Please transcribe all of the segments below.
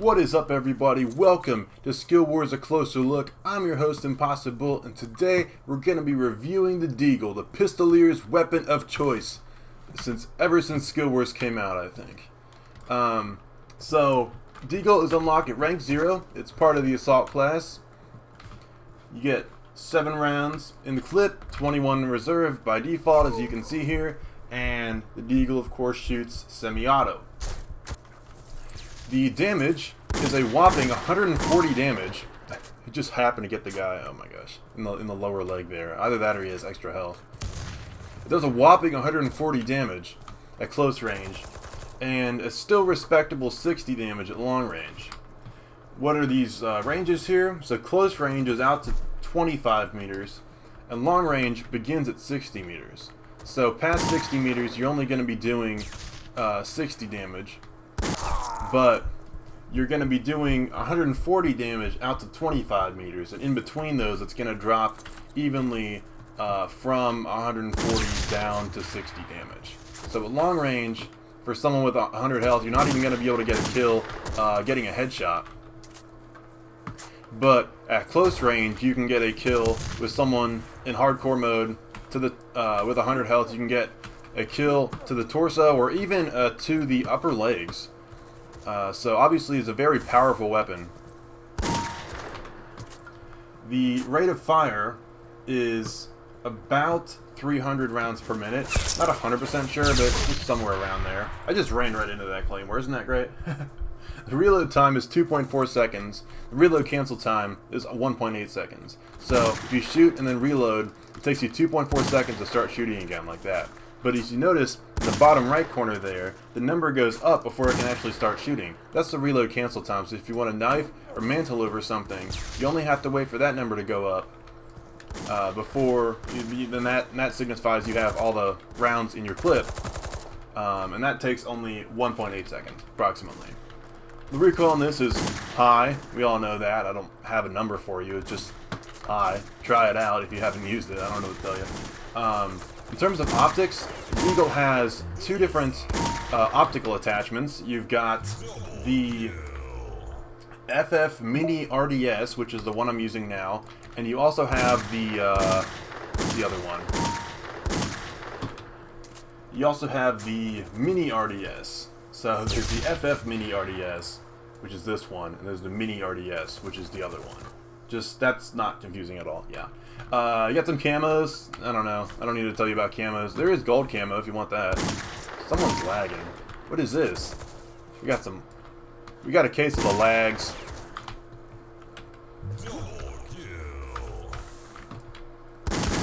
What is up, everybody? Welcome to SkillWarz A Closer Look. I'm your host, Impossybull, and today we're going to be reviewing the Deagle, the pistolier's weapon of choice, ever since SkillWarz came out, I think. So, Deagle is unlocked at rank 0. It's part of the assault class. You get 7 rounds in the clip, 21 reserve by default, as you can see here, and the Deagle, of course, shoots semi-auto. The damage is a whopping 140 damage. It just happened to get the guy, oh my gosh, in the lower leg there. Either that or he has extra health. It does a whopping 140 damage at close range, and a still respectable 60 damage at long range. What are these ranges here? So close range is out to 25 meters, and long range begins at 60 meters. So past 60 meters, you're only going to be doing 60 damage. But you're going to be doing 140 damage out to 25 meters, and in between those it's going to drop evenly from 140 down to 60 damage. So at long range, for someone with 100 health, you're not even going to be able to get a kill getting a headshot. But at close range, you can get a kill with someone in hardcore mode with 100 health. You can get a kill to the torso or even to the upper legs. So obviously it's a very powerful weapon. The rate of fire is about 300 rounds per minute. Not 100% sure, but just somewhere around there. I just ran right into that claymore. Isn't that great? The reload time is 2.4 seconds. The reload cancel time is 1.8 seconds. So if you shoot and then reload, it takes you 2.4 seconds to start shooting again like that. But as you notice, in the bottom right corner there, the number goes up before it can actually start shooting. That's the reload cancel time. So if you want a knife or mantle over something, you only have to wait for that number to go up before, then that signifies you have all the rounds in your clip. And that takes only 1.8 seconds, approximately. The recoil on this is high. We all know that. I don't have a number for you. It's just high. Try it out if you haven't used it. I don't know what to tell you. In terms of optics, Deagle has 2 different optical attachments. You've got the FF Mini RDS, which is the one I'm using now, and you also have the other one. You also have the Mini RDS. So there's the FF Mini RDS, which is this one, and there's the Mini RDS, which is the other one. Just, that's not confusing at all, yeah. You got some camos. I don't know. I don't need to tell you about camos. There is gold camo if you want that. Someone's lagging. What is this? We got a case of the lags.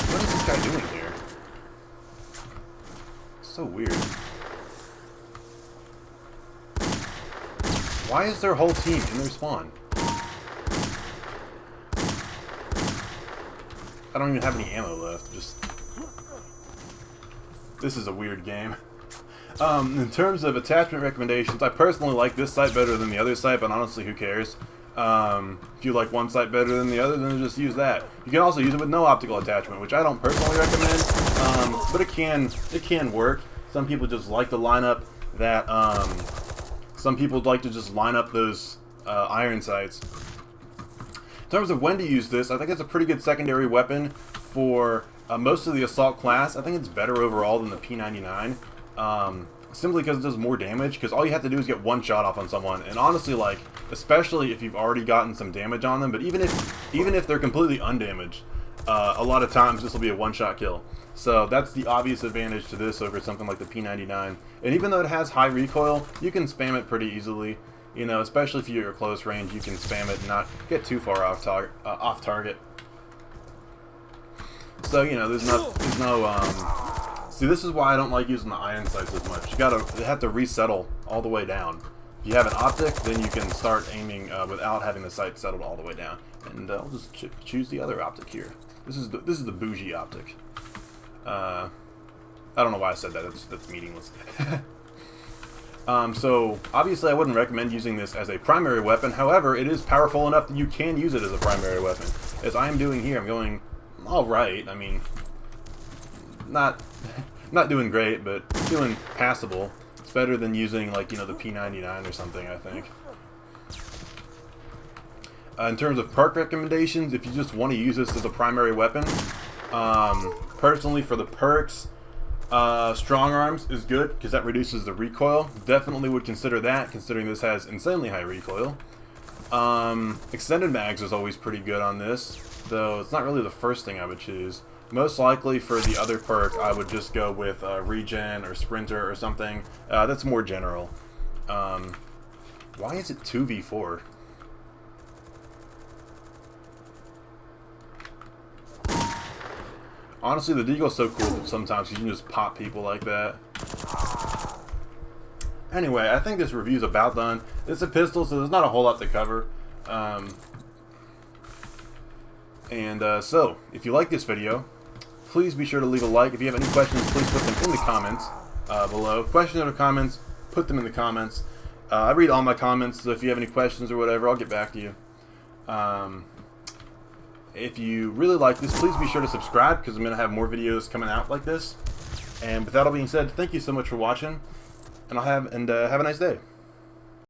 What is this guy doing here? So weird. Why is their whole team in their spawn? I don't even have any ammo left. This is a weird game. In terms of attachment recommendations, I personally like this site better than the other site, but honestly, who cares? If you like one site better than the other, then just use that. You can also use it with no optical attachment, which I don't personally recommend, but it can work. Some people just like to line up that. Some people like to just line up those iron sights. In terms of when to use this, I think it's a pretty good secondary weapon for most of the assault class. I think it's better overall than the P99, simply because it does more damage, because all you have to do is get one shot off on someone, and honestly, like, especially if you've already gotten some damage on them, but even if they're completely undamaged, a lot of times this will be a one-shot kill. So that's the obvious advantage to this over something like the P99. And even though it has high recoil, you can spam it pretty easily. You know, especially if you're at close range, you can spam it and not get too far off target. So, you know, there's no see, this is why I don't like using the iron sights as much. You have to resettle all the way down. If you have an optic, then you can start aiming without having the sight settled all the way down. And I'll just choose the other optic here. This is the bougie optic. I don't know why I said that. That's meaningless. So, obviously I wouldn't recommend using this as a primary weapon. However, it is powerful enough that you can use it as a primary weapon. As I am doing here, I'm going alright. I mean, not doing great, but doing passable. It's better than using, like, you know, the P99 or something, I think. In terms of perk recommendations, if you just want to use this as a primary weapon, personally for the perks, strong arms is good because that reduces the recoil. Definitely would consider that, considering this has insanely high recoil. Extended mags is always pretty good on this, though it's not really the first thing I would choose. Most likely for the other perk, I would just go with regen or sprinter or something. That's more general. Why is it 2v4? Honestly, the Deagle's so cool sometimes you can just pop people like that. Anyway, I think this review's about done. It's a pistol, so there's not a whole lot to cover. So, if you like this video, please be sure to leave a like. If you have any questions, please put them in the comments below. Questions or comments, put them in the comments. I read all my comments, so if you have any questions or whatever, I'll get back to you. If you really like this, please be sure to subscribe because I'm going to have more videos coming out like this. And with that all being said, thank you so much for watching, and have a nice day.